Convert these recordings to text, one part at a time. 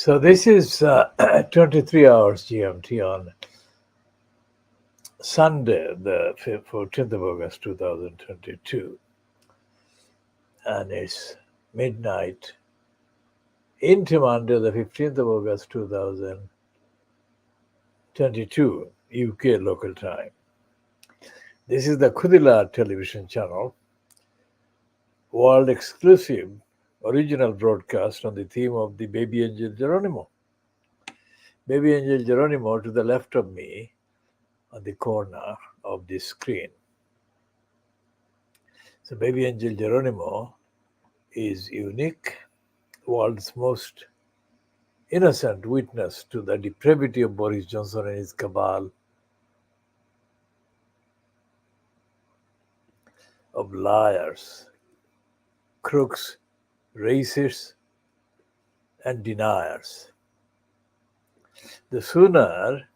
So this is 23 hours GMT on Sunday, the 14th of August 2022, and it's midnight into Monday, the 15th of August 2022, UK local time. This is the Kudila television channel, world exclusive original broadcast on the theme of the baby angel Geronimo. Baby angel Geronimo to the left of me on the corner of this screen. So baby angel Geronimo is unique, world's most innocent witness to the depravity of Boris Johnson and his cabal of liars, crooks, racists, and deniers. The sooner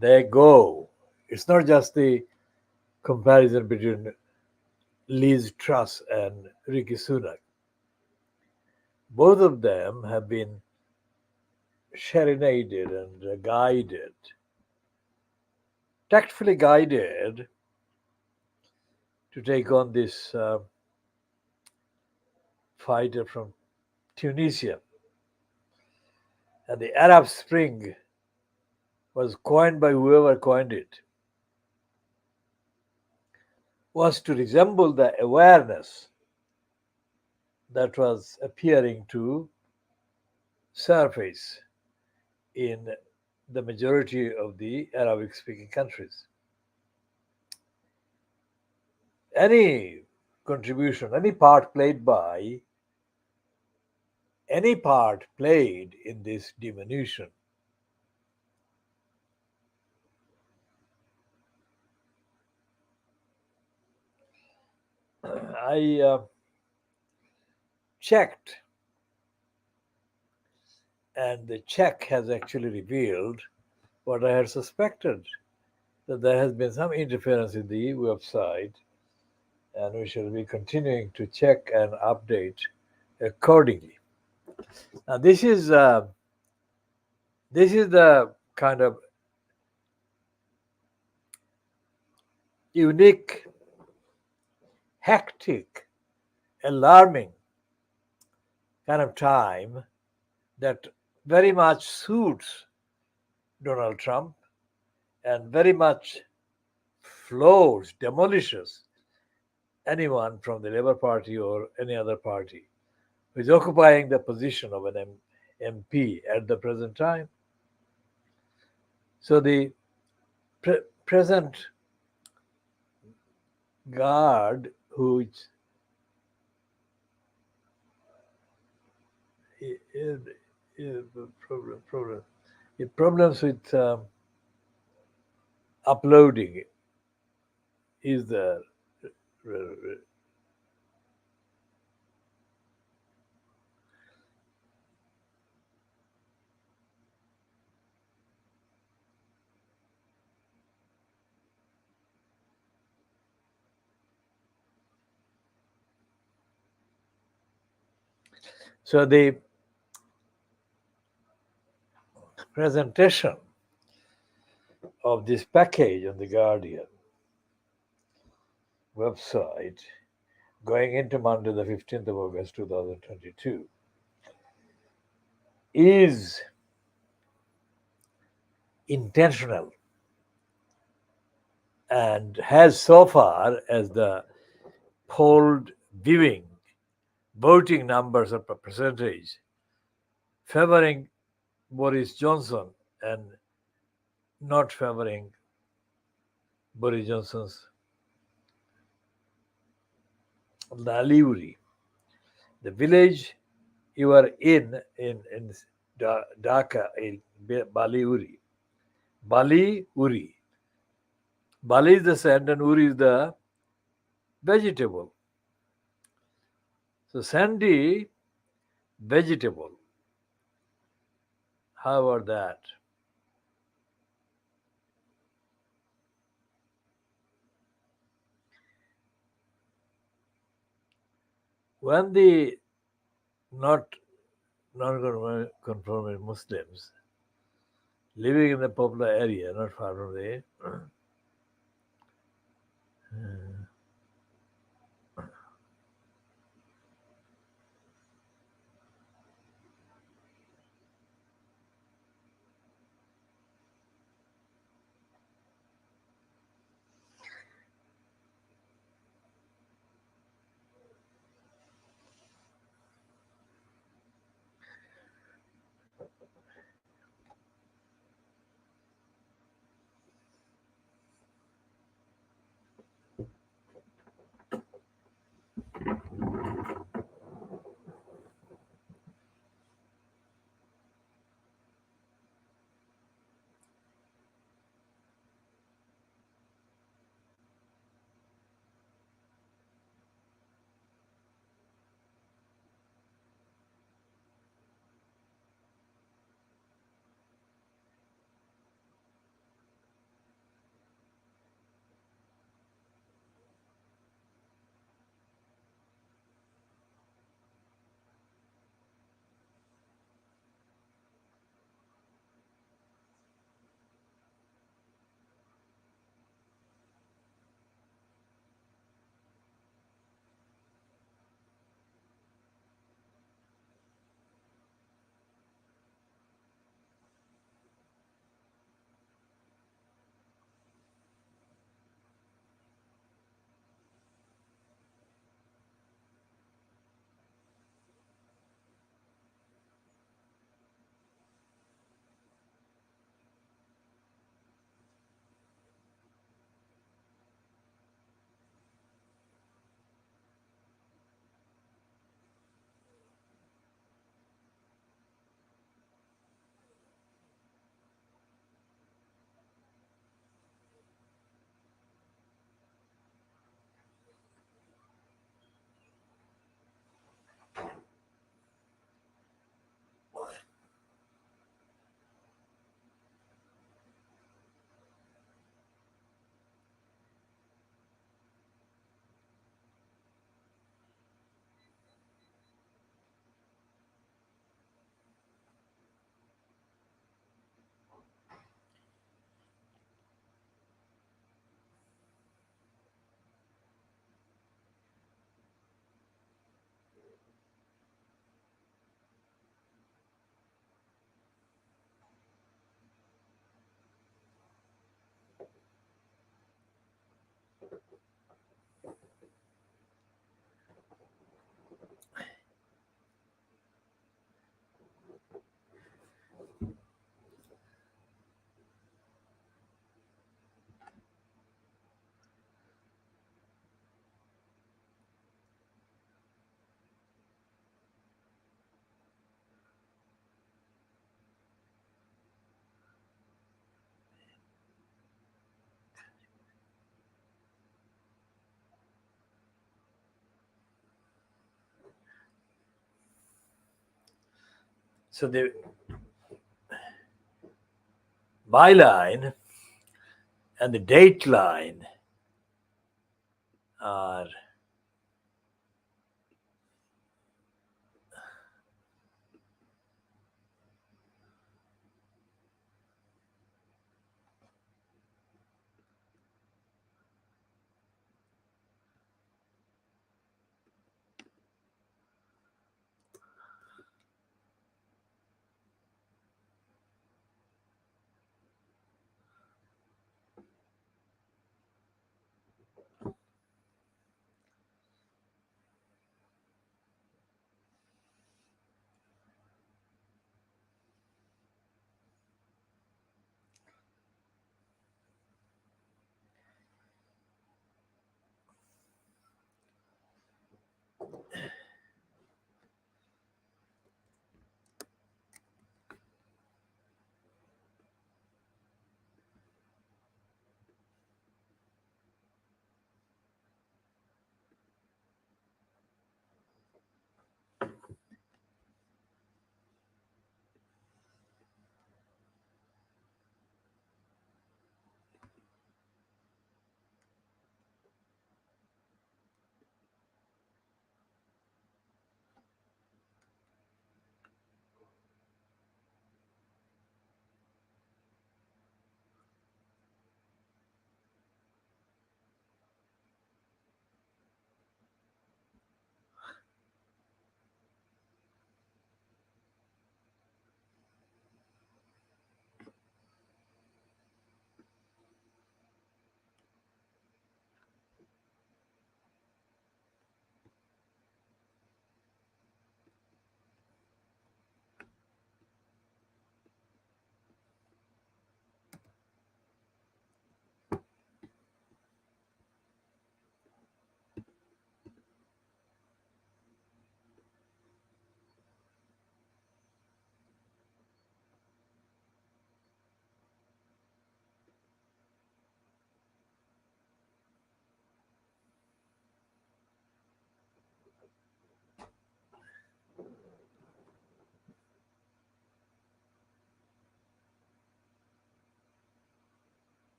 they go, it's not just the comparison between Liz Truss and Rishi Sunak. Both of them have been serenaded and guided, tactfully guided to take on this fighter from Tunisia. And the Arab Spring was coined by whoever coined it, was to resemble the awareness that was appearing to surface in the majority of the Arabic speaking countries. Any contribution, any part played in this diminution I checked, and the check has actually revealed what I had suspected, that there has been some interference in the website, and we shall be continuing to check and update accordingly. Now, this is the kind of unique, hectic, alarming kind of time that very much suits Donald Trump and very much floors, demolishes anyone from the Labour Party or any other party who is occupying the position of an MP at the present time. So the present guard who is problems with uploading is there. So the presentation of this package on the Guardian website going into Monday, the 15th of August 2022, is intentional and has so far as the polled voting numbers or percentage favoring Boris Johnson and not favoring Boris Johnson's Laliuri. The village you are in Dhaka, in Baliuri. Baliuri. Bali is the sand and Uri is the vegetable. So sandy, vegetable. How about that? When the not non-conformist Muslims living in the popular area not far from there. So the byline and the date line are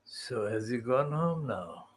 So has he gone home now?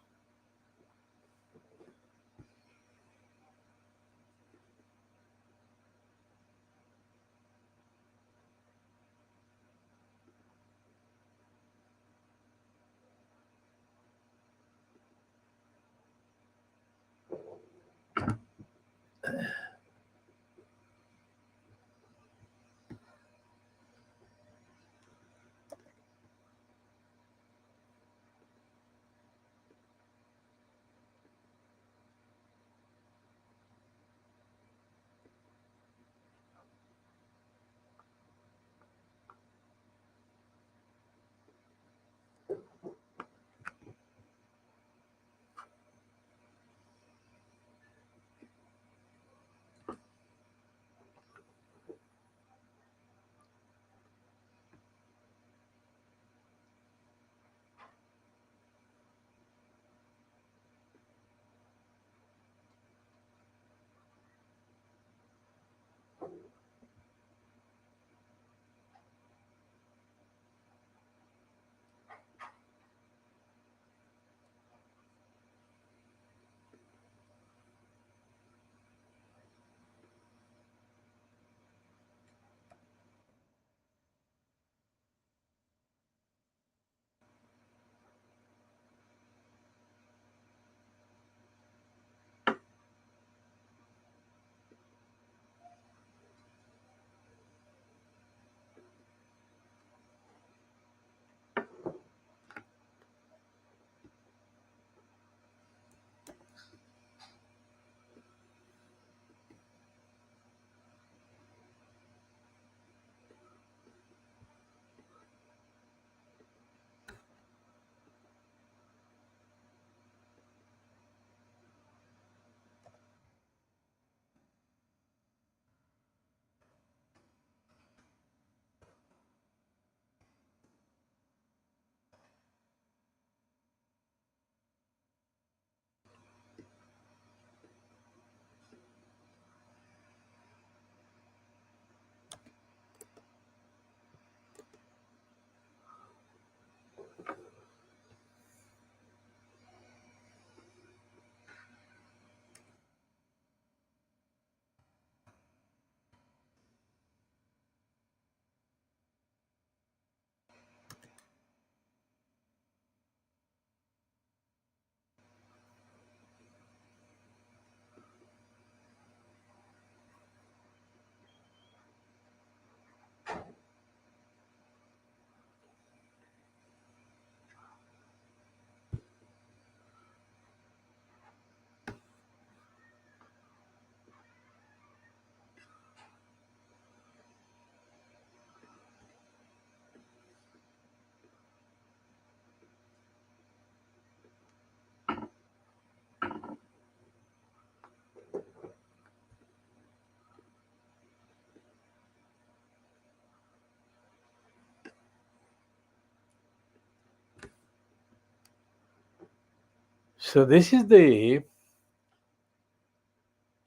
So this is the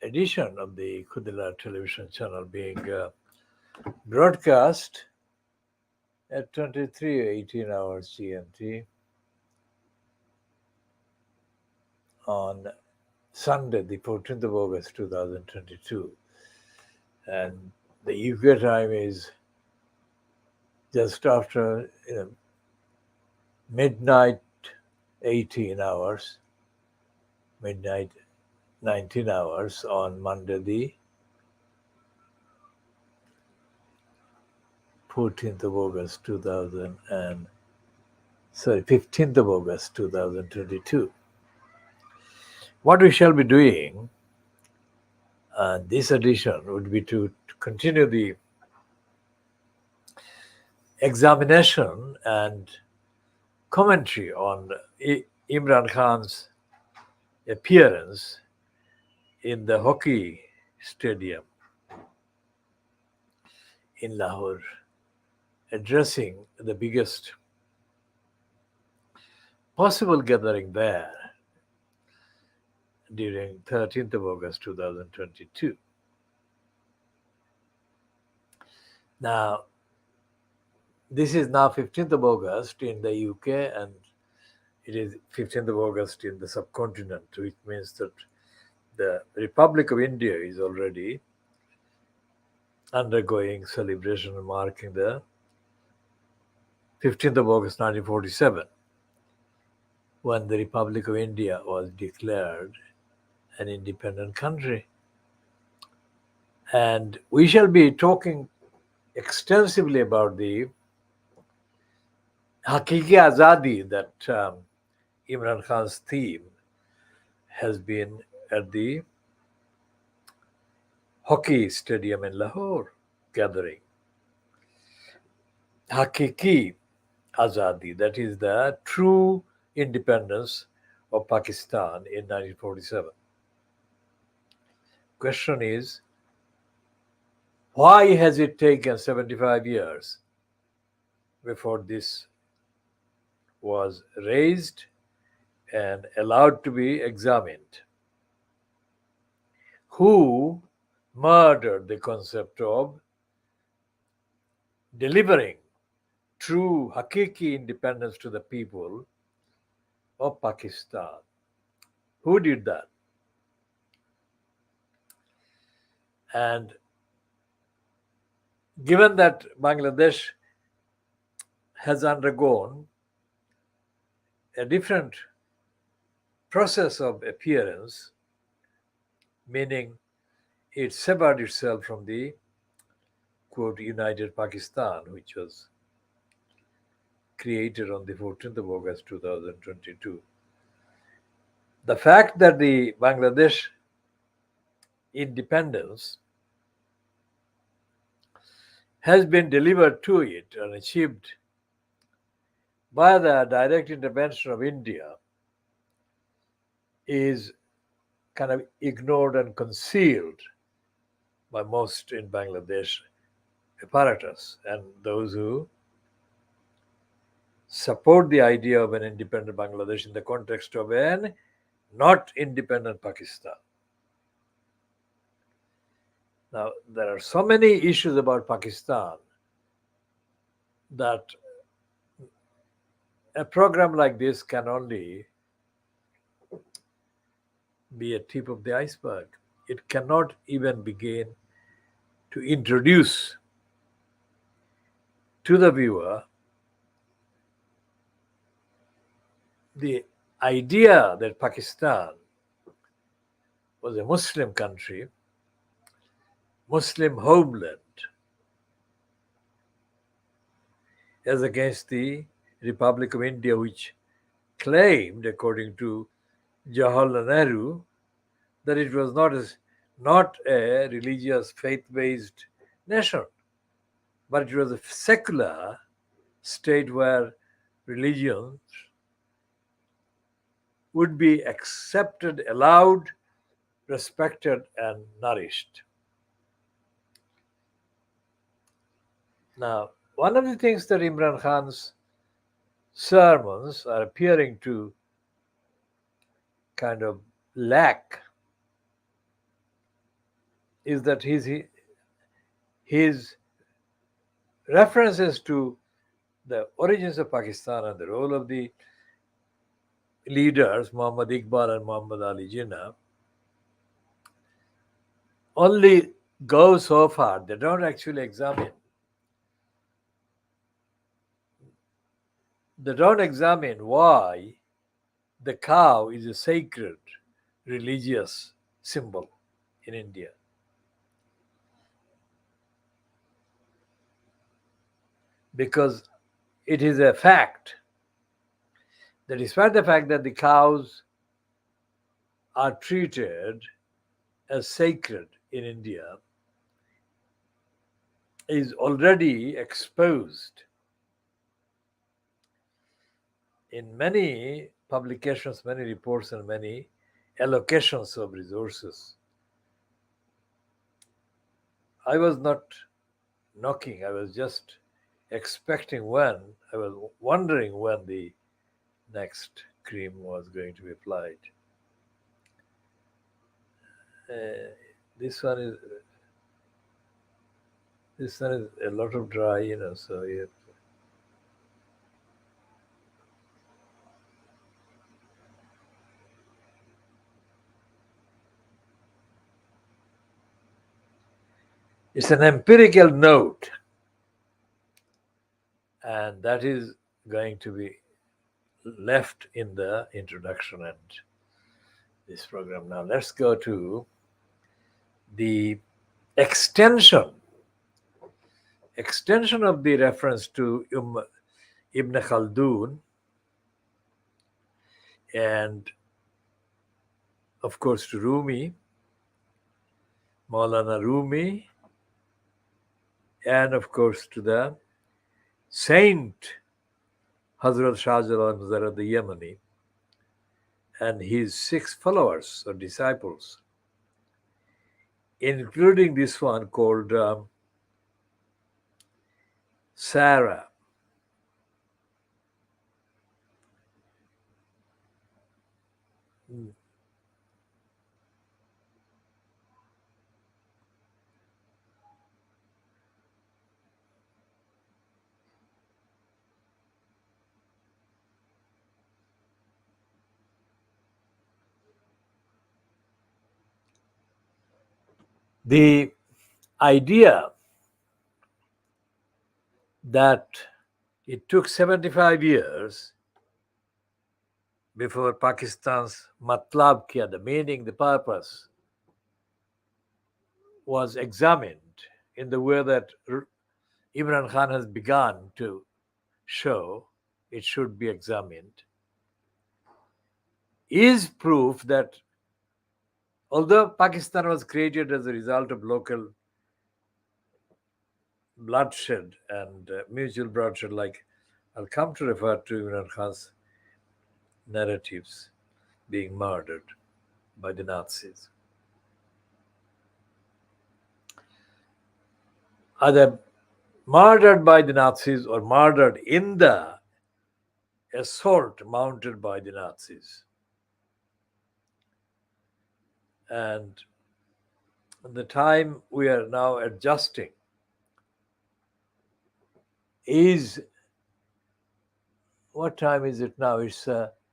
edition of the Kudila television channel being broadcast at 23:18 hours GMT on Sunday, the 14th of August 2022. And the UK time is just after midnight 18 hours, midnight 19 hours on Monday, the 14th of August 15th of August 2022. What we shall be doing this edition would be to continue the examination and commentary on Imran Khan's appearance in the hockey stadium in Lahore, addressing the biggest possible gathering there during 13th of August 2022. Now, this is now 15th of August in the UK and it is 15th of August in the subcontinent, which means that the Republic of India is already undergoing celebration marking the 15th of August 1947, when the Republic of India was declared an independent country. And we shall be talking extensively about the Hakiki Azadi, that Imran Khan's theme has been at the hockey stadium in Lahore gathering. Hakiki Azadi, that is the true independence of Pakistan in 1947. Question is, why has it taken 75 years before this was raised and allowed to be examined? Who murdered the concept of delivering true Hakiki independence to the people of Pakistan? Who did that? And given that Bangladesh has undergone a different process of appearance, meaning it severed itself from the quote United Pakistan, which was created on the 14th of August 2022. The fact that the Bangladesh independence has been delivered to it and achieved by the direct intervention of India is kind of ignored and concealed by most in Bangladesh apparatus and those who support the idea of an independent Bangladesh in the context of an not independent Pakistan. Now, there are so many issues about Pakistan that a program like this can only be a tip of the iceberg. It cannot even begin to introduce to the viewer the idea that Pakistan was a Muslim country, Muslim homeland, as against the Republic of India, which claimed, according to Jawaharlal Nehru, that it was not a religious, faith-based nation, but it was a secular state where religions would be accepted, allowed, respected, and nourished. Now, one of the things that Imran Khan's sermons are appearing to kind of lack is that his references to the origins of Pakistan and the role of the leaders, Muhammad Iqbal and Muhammad Ali Jinnah, only go so far. They don't actually examine. They don't examine why the cow is a sacred religious symbol in India. Because it is a fact that despite the fact that the cows are treated as sacred in India, is already exposed in many publications, many reports, and many allocations of resources. I was not knocking, I was just expecting when, I was wondering when the next cream was going to be applied. This one is a lot of dry, so you have to. It's an empirical note, and that is going to be left in the introduction and this program. Now let's go to the extension of the reference to Ibn Khaldun and of course to Rumi, Maulana Rumi, and of course to the Saint Hazrat Shah Jalan Zarad the Yemeni and his 6 followers or disciples, including this one called Sarah. The idea that it took 75 years before Pakistan's matlab kiya, the meaning, the purpose, was examined in the way that Imran Khan has begun to show it should be examined, is proof that although Pakistan was created as a result of local bloodshed and mutual bloodshed, like I'll come to refer to Imran Khan's narratives being murdered by the Nazis, either murdered by the Nazis or murdered in the assault mounted by the Nazis. And the time we are now adjusting is, what time is it now? It's 23:27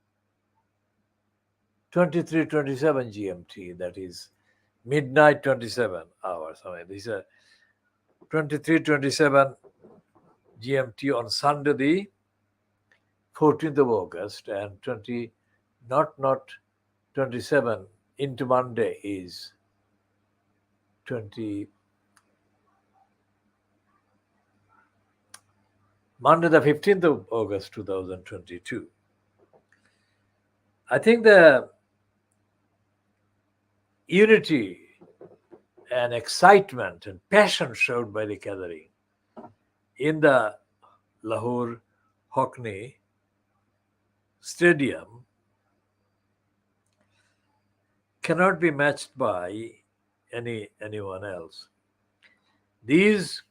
GMT, that is midnight 27 hours. This is 23:27 GMT on Sunday, the 14th of August, and not 27 into Monday is 20. Monday, the 15th of August, 2022. I think the unity and excitement and passion showed by the gathering in the Lahore Hockney Stadium cannot be matched by anyone else. These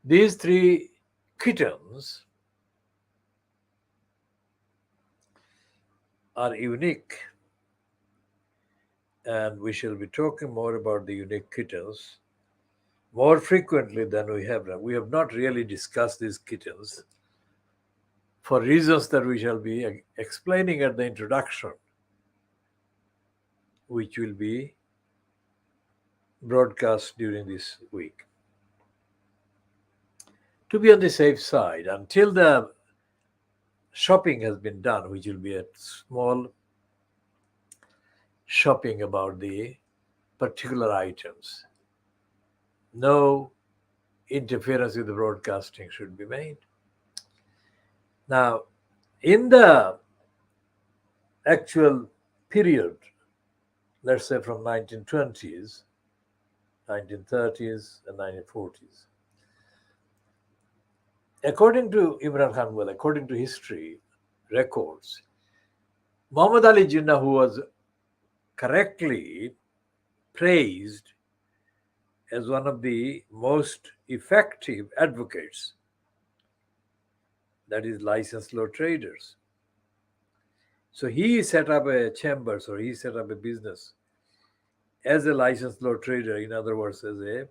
3 kittens are unique, and we shall be talking more about the unique kittens more frequently than we have done. We have not really discussed these kittens for reasons that we shall be explaining at the introduction, which will be broadcast during this week. To be on the safe side, until the shopping has been done, which will be a small shopping about the particular items, no interference with the broadcasting should be made. Now, in the actual period, let's say from 1920s, 1930s, and 1940s, according to Imran Khan, well, according to history records, Muhammad Ali Jinnah, who was correctly praised as one of the most effective advocates, that is, licensed law traders. So he set up a chambers, or he set up a business as a licensed law trader, in other words, as a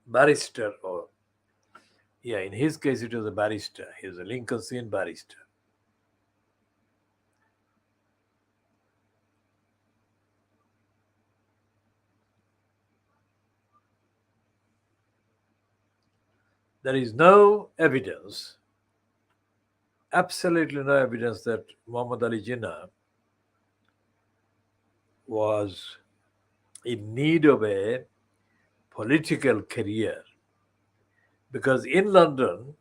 barrister, or in his case it was a barrister. He was a Lincoln's Inn barrister. There is no evidence, absolutely no evidence, that Muhammad Ali Jinnah was in need of a political career, because in London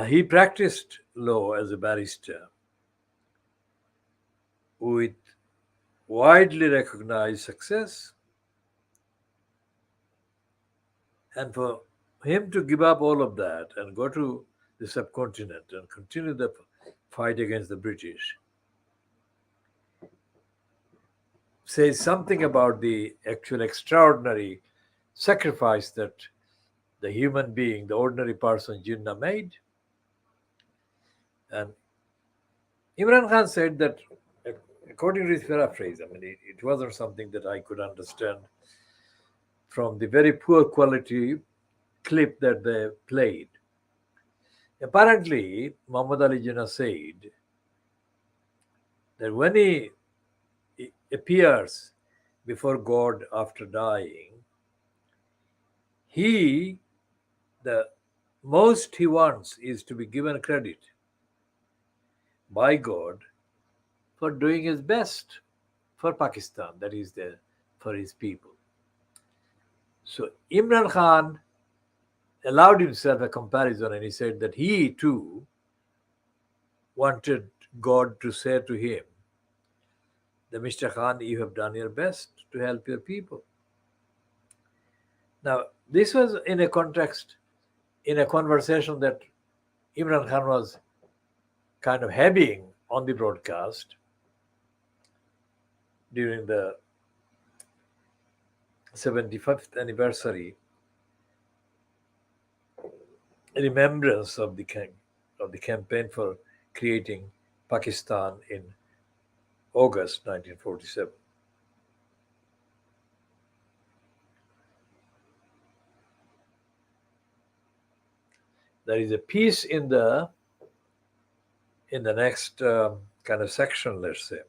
he practiced law as a barrister with widely recognized success, and for him to give up all of that and go to the subcontinent and continue the fight against the British says something about the actual extraordinary sacrifice that the human being, the ordinary person Jinnah, made. And Imran Khan said that, according to his paraphrase, I mean, it wasn't something that I could understand from the very poor quality clip that they played. Apparently, Muhammad Ali Jinnah said that when he appears before God after dying, the most he wants is to be given credit by God for doing his best for Pakistan, that is, for his people. So Imran Khan allowed himself a comparison, and he said that he too wanted God to say to him that, Mr. Khan, you have done your best to help your people. Now, this was in a context, in a conversation that Imran Khan was kind of having on the broadcast during the 75th anniversary remembrance of the campaign for creating Pakistan in August 1947. There is a piece in the next kind of section, let's say.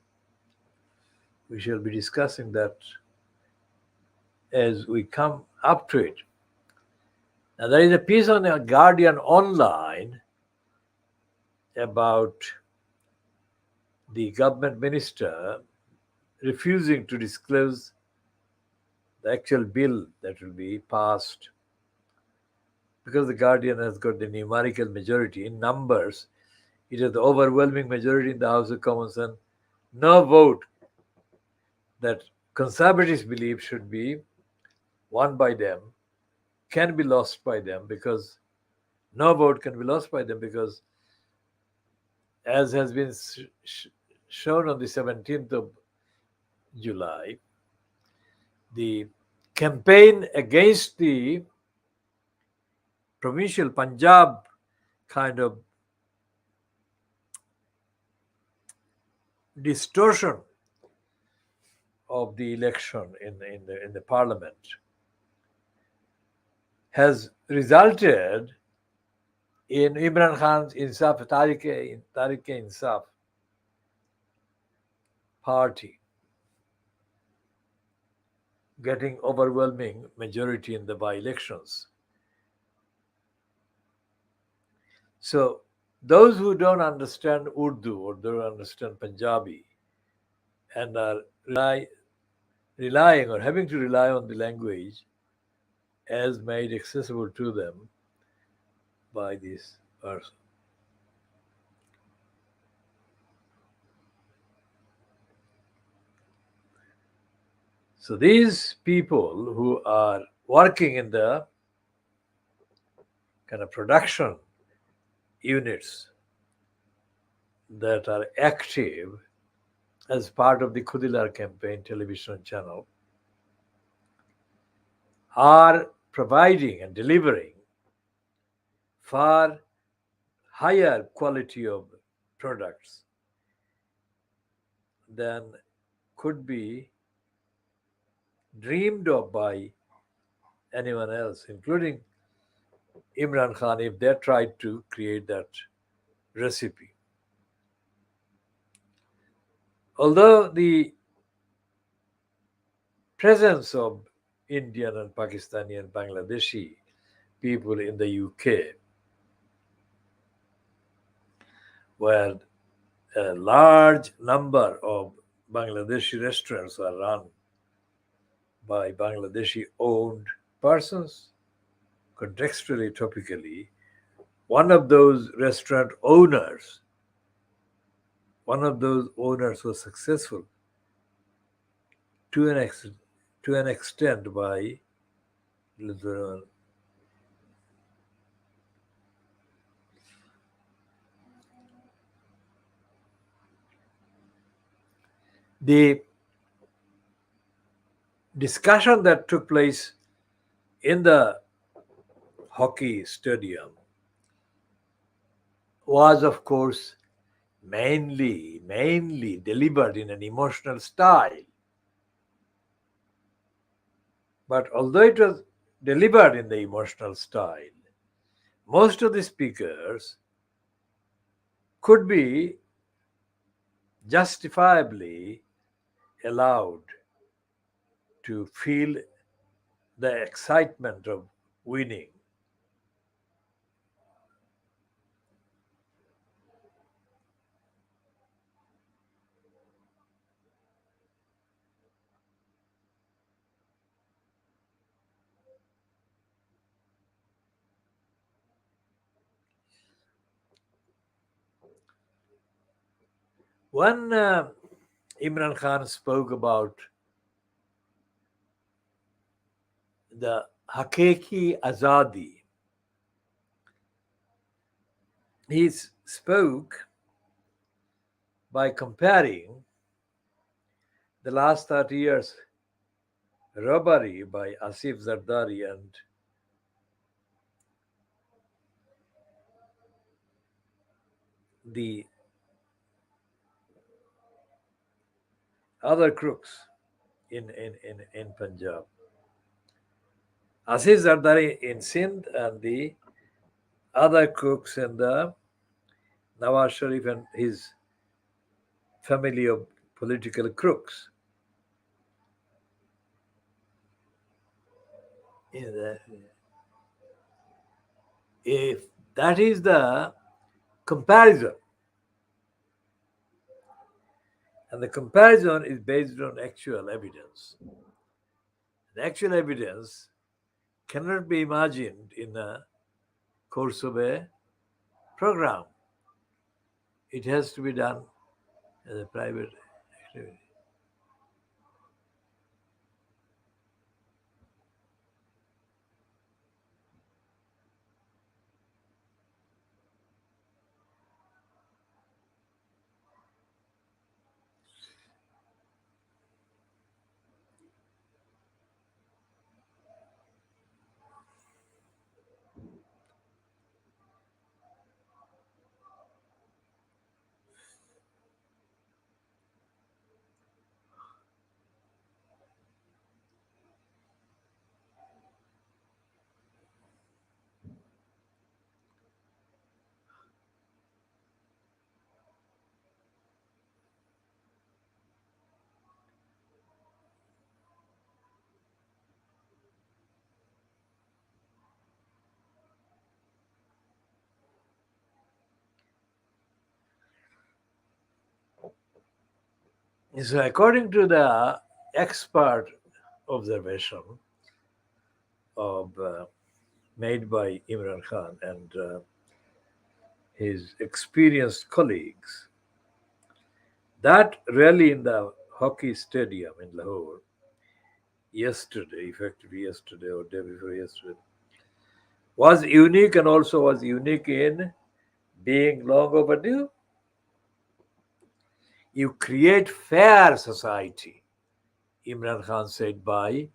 We shall be discussing that as we come up to it. Now, there is a piece on the Guardian Online about the government minister refusing to disclose the actual bill that will be passed, because the Guardian has got the numerical majority in numbers. It has the overwhelming majority in the House of Commons, and no vote that conservatives believe should be won by them can be lost by them, because no vote can be lost by them, because as has been shown on the 17th of July, the campaign against the provincial Punjab kind of distortion of the election in the parliament has resulted in Imran Khan's Tariq-e-Insaf party getting overwhelming majority in the by-elections. So those who don't understand Urdu or don't understand Punjabi and are relying or having to rely on the language as made accessible to them by this person. So these people who are working in the kind of production units that are active as part of the Khudilar campaign television channel are providing and delivering far higher quality of products than could be dreamed of by anyone else, including Imran Khan, if they tried to create that recipe. Although the presence of Indian and Pakistani and Bangladeshi people in the UK, where a large number of Bangladeshi restaurants are run by Bangladeshi owned persons, contextually, topically, one of those restaurant owners, was successful to an extent by the discussion that took place in the hockey stadium was, of course, mainly delivered in an emotional style. But although it was delivered in the emotional style, most of the speakers could be justifiably allowed to feel the excitement of winning. When Imran Khan spoke about the Hakeki Azadi, he spoke by comparing the last 30 years robbery by Asif Zardari and the other crooks in Punjab. Asif Zardari in Sindh and the other crooks in the Nawaz Sharif and his family of political crooks. If that is the comparison, and the comparison is based on actual evidence, the actual evidence cannot be imagined in the course of a program. It has to be done as a private activity. So, according to the expert observation of made by Imran Khan and his experienced colleagues, that rally in the hockey stadium in Lahore yesterday, effectively yesterday or day before yesterday, was unique and also was unique in being long overdue. You create fair society, Imran Khan said, by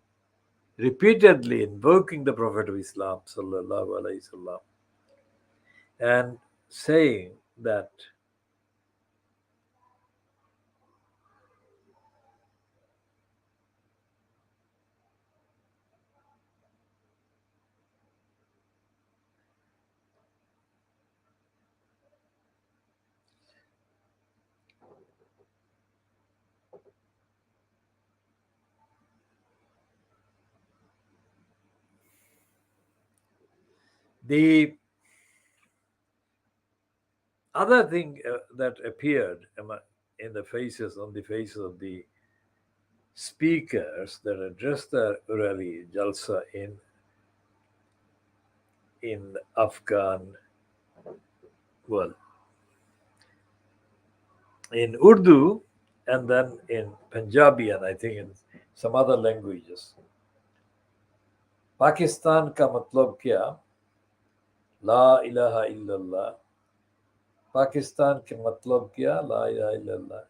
repeatedly invoking the Prophet of Islam sallallahu alaihi wasallam and saying that the other thing that appeared in the faces on the faces of the speakers that addressed the rally jalsa in Afghan, well, in Urdu and then in Punjabi and I think in some other languages. Pakistan का मतलब क्या? ला इलाहा इल्लल्लाह. पाकिस्तान के मतलब क्या? ला इलाहा इल्लल्लाह.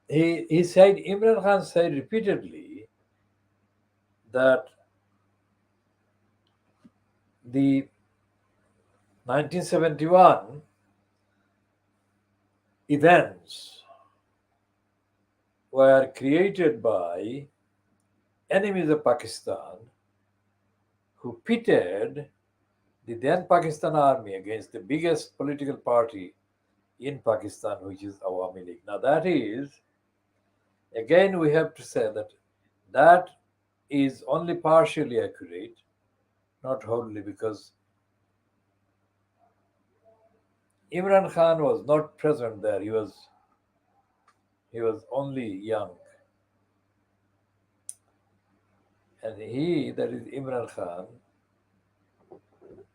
He said, Imran Khan said repeatedly that the 1971 events were created by enemies of Pakistan who pitted the then Pakistan army against the biggest political party in Pakistan, which is Awami League. Now, that is, again, we have to say that that is only partially accurate, not wholly, because Imran Khan was not present there. He was only young. And he, that is Imran Khan,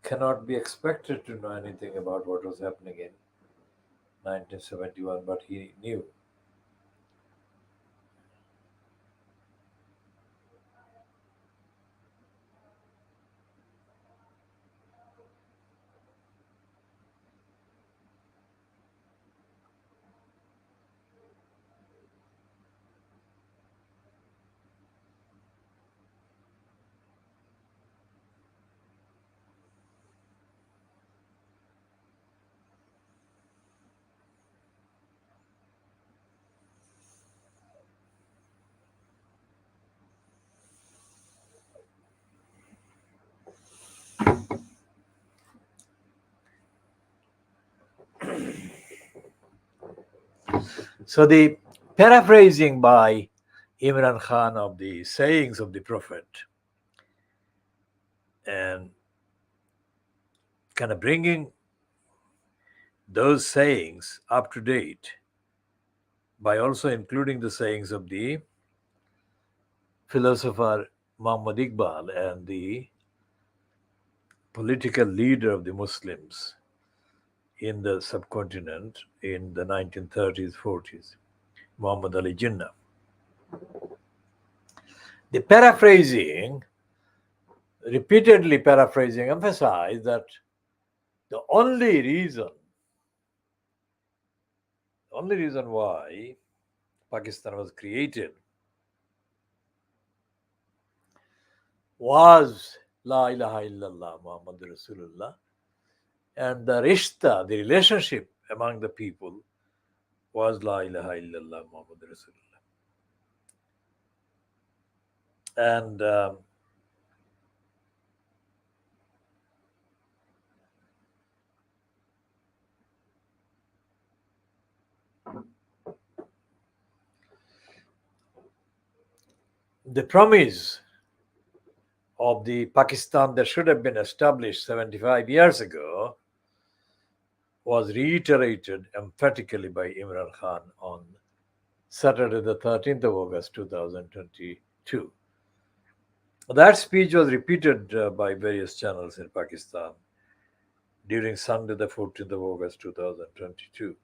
cannot be expected to know anything about what was happening in 1971, but he knew. So the paraphrasing by Imran Khan of the sayings of the Prophet and kind of bringing those sayings up to date by also including the sayings of the philosopher Muhammad Iqbal and the political leader of the Muslims in the subcontinent in the 1930s, 40s, Muhammad Ali Jinnah. The paraphrasing, repeatedly paraphrasing, emphasized that the only reason why Pakistan was created was La ilaha illallah Muhammad Rasulullah. And the rishta, the relationship among the people was La ilaha illallah Muhammad Rasulullah. And the promise of the Pakistan that should have been established 75 years ago was reiterated emphatically by Imran Khan on Saturday, the 13th of August 2022. That speech was repeated by various channels in Pakistan during Sunday, the 14th of August 2022.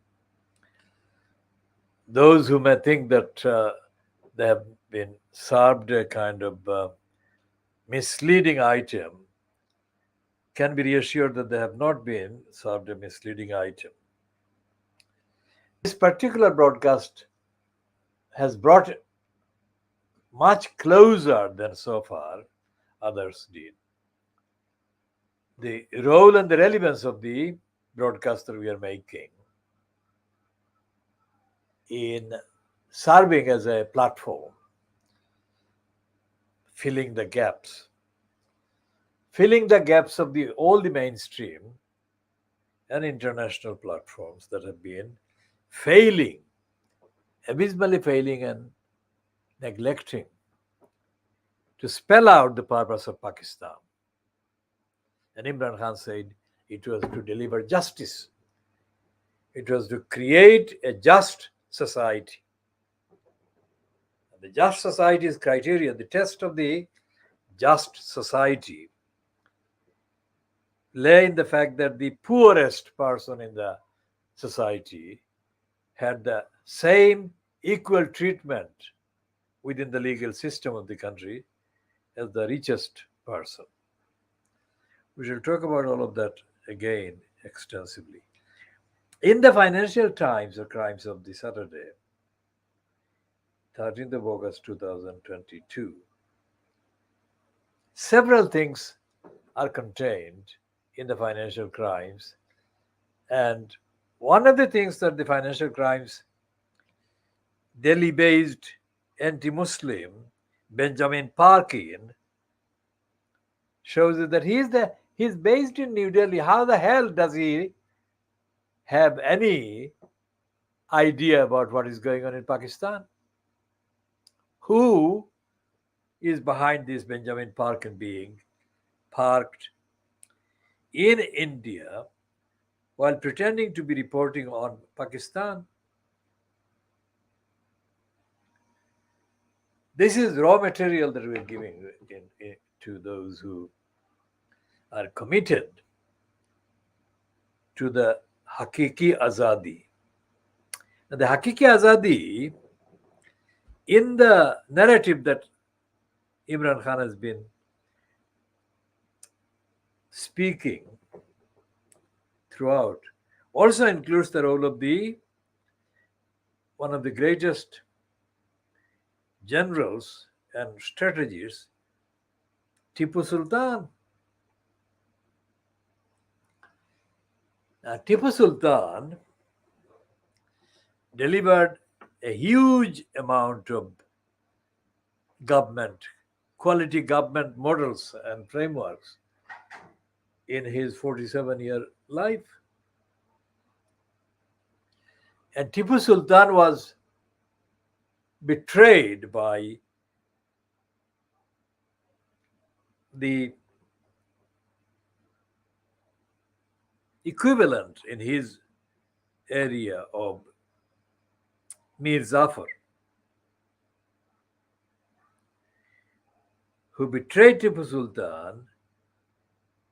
Those who may think that they have been served a kind of misleading item can be reassured that they have not been served a misleading item. This particular broadcast has brought much closer than so far others did the role and the relevance of the broadcaster we are making in serving as a platform, filling the gaps of all the mainstream and international platforms that have been failing, abysmally failing and neglecting to spell out the purpose of Pakistan. And Imran Khan said it was to deliver justice. It was to create a just society. And the just society's criteria, the test of the just society, lay in the fact that the poorest person in the society had the same equal treatment within the legal system of the country as the richest person. We shall talk about all of that again extensively. In the Financial Times, or Crimes of the Saturday, 13th of August 2022, several things are contained in the Financial Crimes. And one of the things that the Financial Crimes Delhi-based anti-Muslim Benjamin Parkin shows that he's based in New Delhi. How the hell does he have any idea about what is going on in Pakistan? Who is behind this Benjamin Parkin being parked in India while pretending to be reporting on Pakistan? This is raw material that we're giving to those who are committed to the Hakiki Azadi. Now, the Hakiki Azadi, in the narrative that Imran Khan has been speaking throughout, also includes the role of one of the greatest generals and strategists, Tipu Sultan. Now, Tipu Sultan delivered a huge amount of quality government models and frameworks in his 47-year life. And Tipu Sultan was betrayed by the equivalent in his area of Mir Zafar, who betrayed Tipu Sultan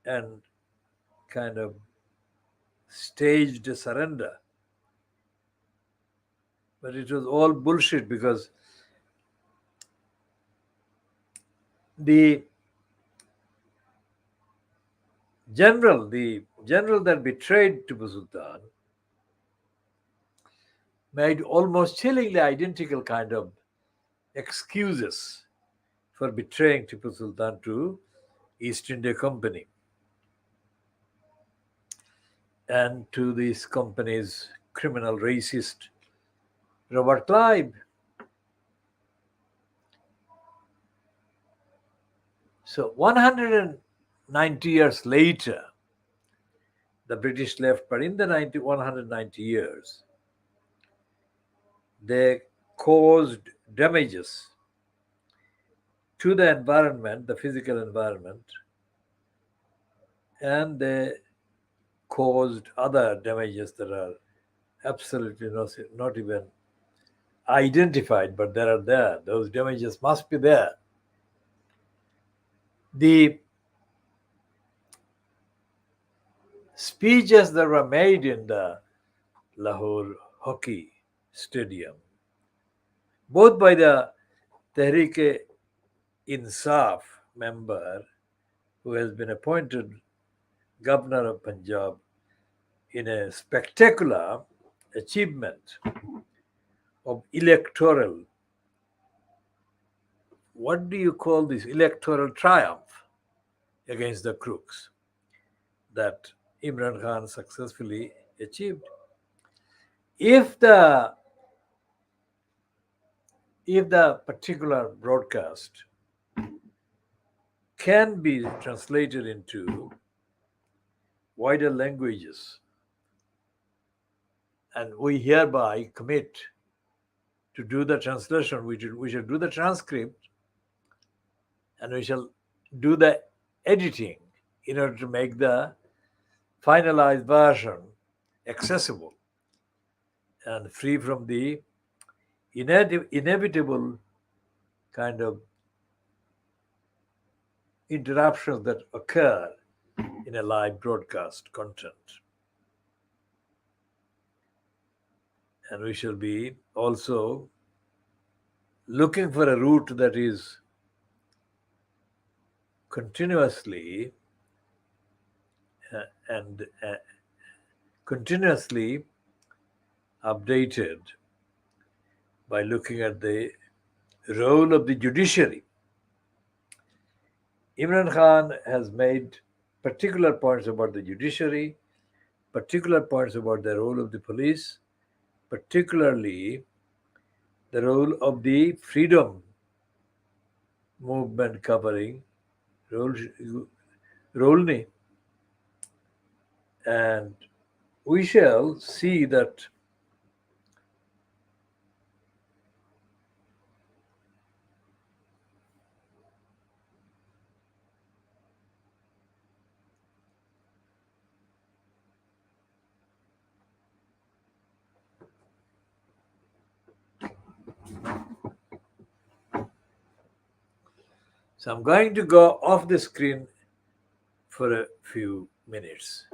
and kind of staged a surrender. But it was all bullshit, because the general that betrayed Tipu Sultan made almost chillingly identical kind of excuses for betraying Tipu Sultan to East India Company, and to this company's criminal racist Robert Clive. So 190 years later, the British left, but in the 190 years, they caused damages to the environment, the physical environment, and they caused other damages that are absolutely not even identified, but they are there. Those damages must be there. The speeches that were made in the Lahore Hockey Stadium, both by the Tehreek-e-Insaf member who has been appointed governor of Punjab in a spectacular achievement of electoral, what do you call this, electoral triumph against the crooks that Imran Khan successfully achieved. If the particular broadcast can be translated into wider languages, and we hereby commit to do the translation, we shall do the transcript, and we shall do the editing in order to make the finalized version accessible and free from the inevitable kind of interruptions that occur in a live broadcast content. And we shall be also looking for a route that is continuously and continuously updated by looking at the role of the judiciary. Imran Khan has made particular points about the judiciary, particular points about the role of the police, particularly the role of the freedom movement covering Rolni. And we shall see that so I'm going to go off the screen for a few minutes.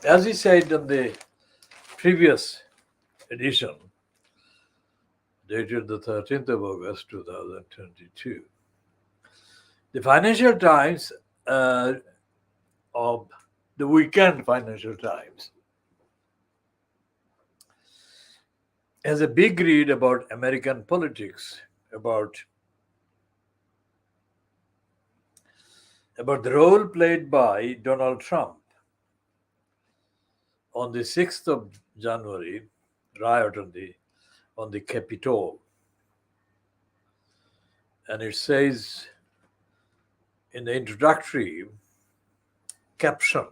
As we said in the previous edition, dated the 13th of August 2022, the Financial Times of the weekend Financial Times has a big read about American politics, about the role played by Donald Trump on the 6th of January riot on the Capitol. And it says in the introductory caption,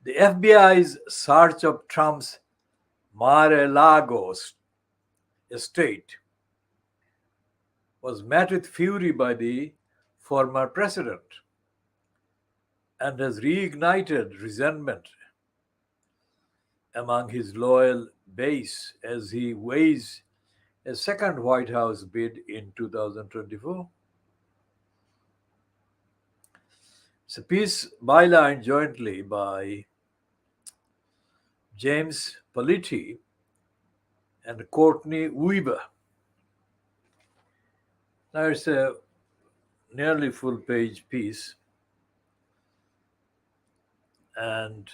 the FBI's search of Trump's Mar-a-Lago estate was met with fury by the former president and has reignited resentment among his loyal base as he weighs a second White House bid in 2024. It's a piece bylined jointly by James Politi and Courtney Weaver. Now it's a nearly full page piece, and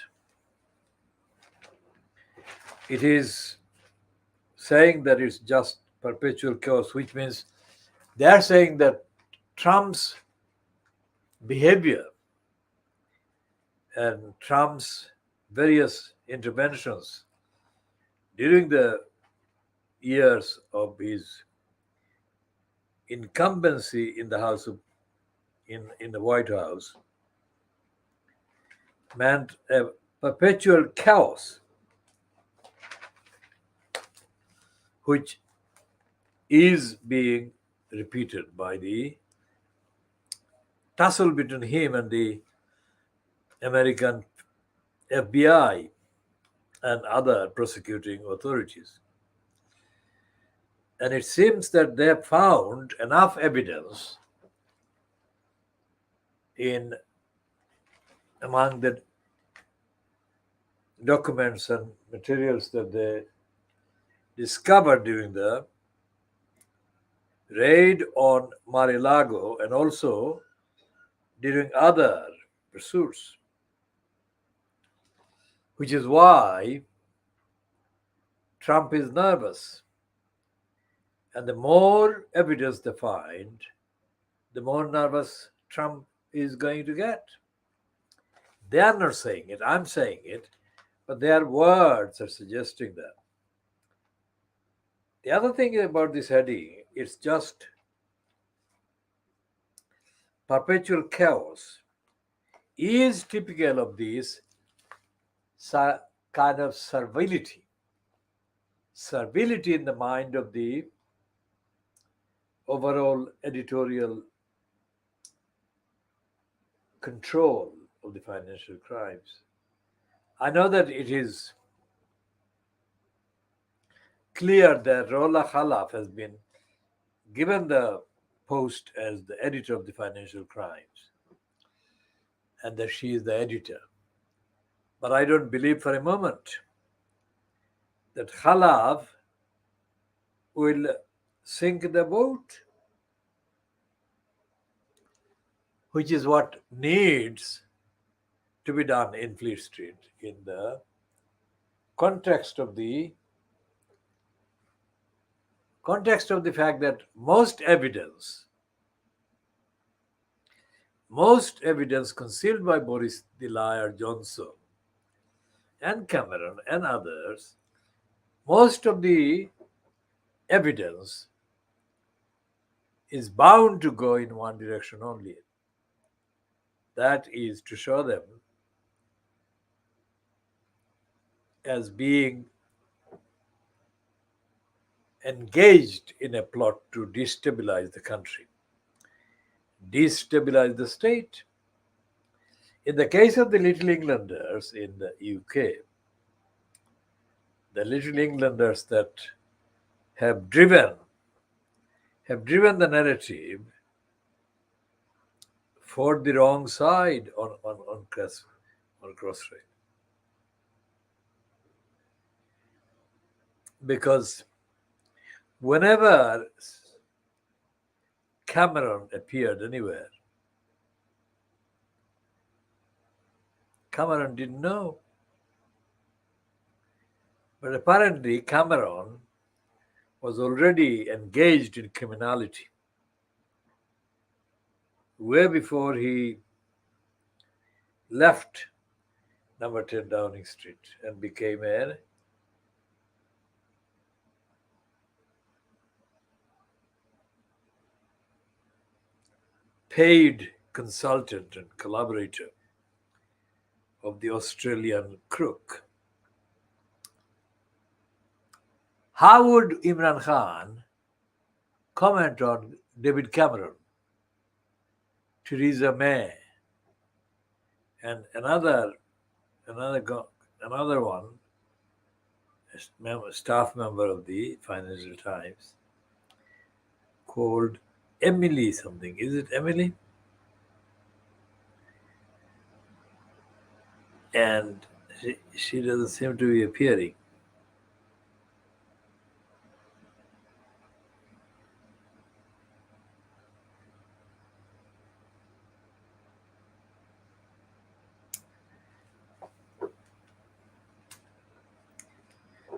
it is saying that it's just perpetual chaos, which means they are saying that Trump's behavior and Trump's various interventions during the years of his incumbency in the in the White House meant a perpetual chaos, which is being repeated by the tussle between him and the American FBI and other prosecuting authorities. And it seems that they have found enough evidence among the documents and materials that they discovered during the raid on Mar-a-Lago and also during other pursuits, which is why Trump is nervous. And the more evidence they find, the more nervous Trump is going to get. They are not saying it, I'm saying it, but their words are suggesting that. The other thing about this heading, it's just perpetual chaos, is typical of this kind of servility in the mind of the overall editorial control of the financial crimes. I know that it is clear that Rola Khalaf has been given the post as the editor of the Financial Crimes and that she is the editor. But I don't believe for a moment that Khalaf will sink the boat, which is what needs to be done in Fleet Street in the context of the fact that most evidence concealed by Boris the Liar Johnson and Cameron and others, most of the evidence is bound to go in one direction only. That is to show them as being engaged in a plot to destabilize the country, destabilize the state. In the case of the Little Englanders in the UK, the Little Englanders that have driven the narrative for the wrong side on or grocery. Because whenever Cameron appeared anywhere, Cameron didn't know. But apparently, Cameron was already engaged in criminality way before he left number 10 Downing Street and became a paid consultant and collaborator of the Australian crook. How would Imran Khan comment on David Cameron, Theresa May, and another one, a staff member of the Financial Times, called Emily something? Is it Emily? And she doesn't seem to be appearing.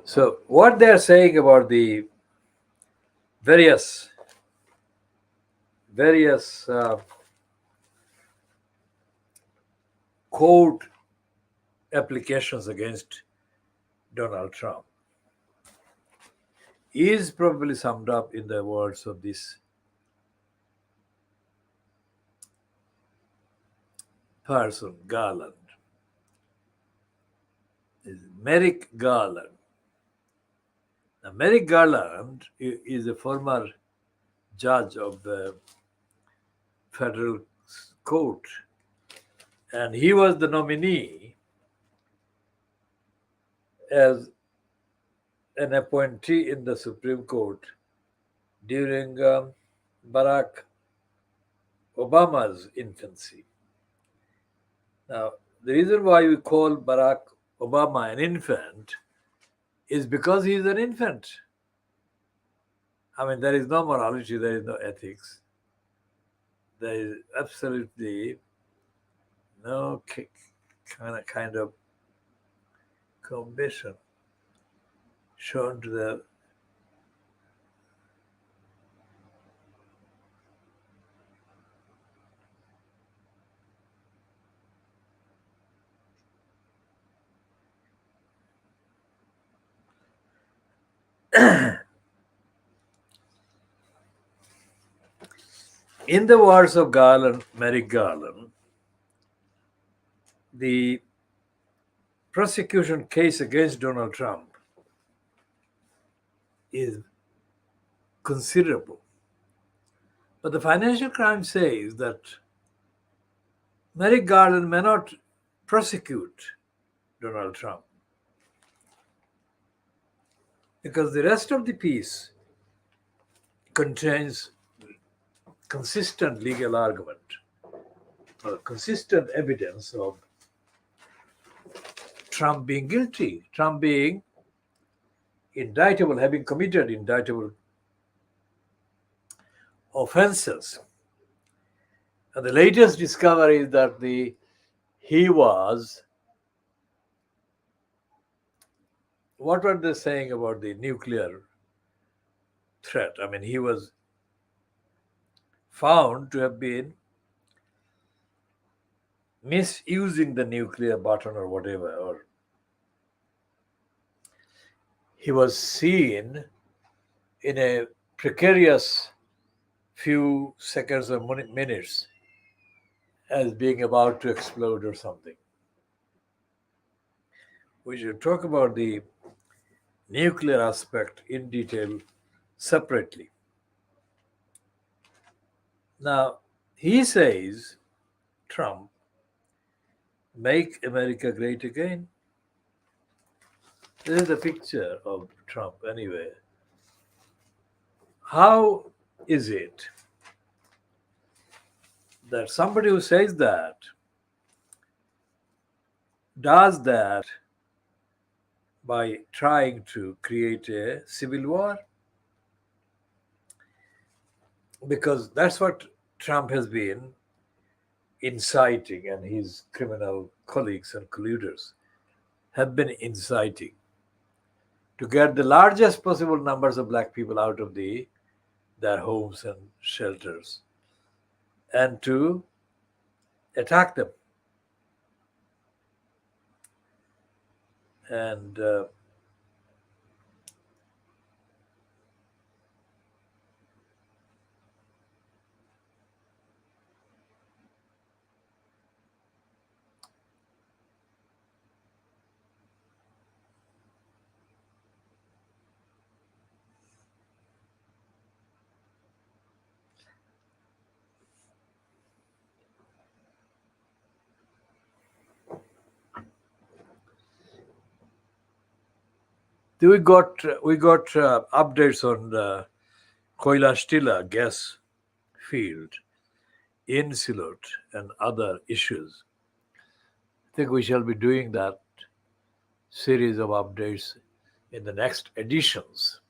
So what they're saying about the various court applications against Donald Trump is probably summed up in the words of this person, Garland. Is Merrick Garland. Now, Merrick Garland is a former judge of the federal court, and he was the nominee as an appointee in the Supreme Court during Barack Obama's infancy. Now, the reason why we call Barack Obama an infant is because he is an infant. I mean, there is no morality, there is no ethics, there is absolutely no kind of compassion shown to the in the words of Garland, Merrick Garland, the prosecution case against Donald Trump is considerable. But the Financial Crime says that Merrick Garland may not prosecute Donald Trump because the rest of the piece contains consistent legal argument or consistent evidence of Trump being guilty, Trump being indictable, having committed indictable offenses. And the latest discovery is that he was, what were they saying about the nuclear threat? I mean, he was found to have been misusing the nuclear button or whatever, or he was seen in a precarious few seconds or minutes as being about to explode or something. We should talk about the nuclear aspect in detail separately. Now, he says, Trump, make America great again. This is a picture of Trump anyway. How is it that somebody who says that does that by trying to create a civil war, because that's what Trump has been inciting, and his criminal colleagues and colluders have been inciting, to get the largest possible numbers of black people out of their homes and shelters, and to attack them. And we got updates on the Koilastila gas field in Silot and other issues. I think we shall be doing that series of updates in the next editions.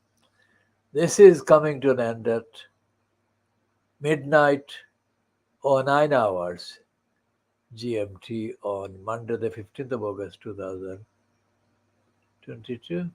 This is coming to an end at midnight or 9 hours GMT on Monday, the 15th of August 2022.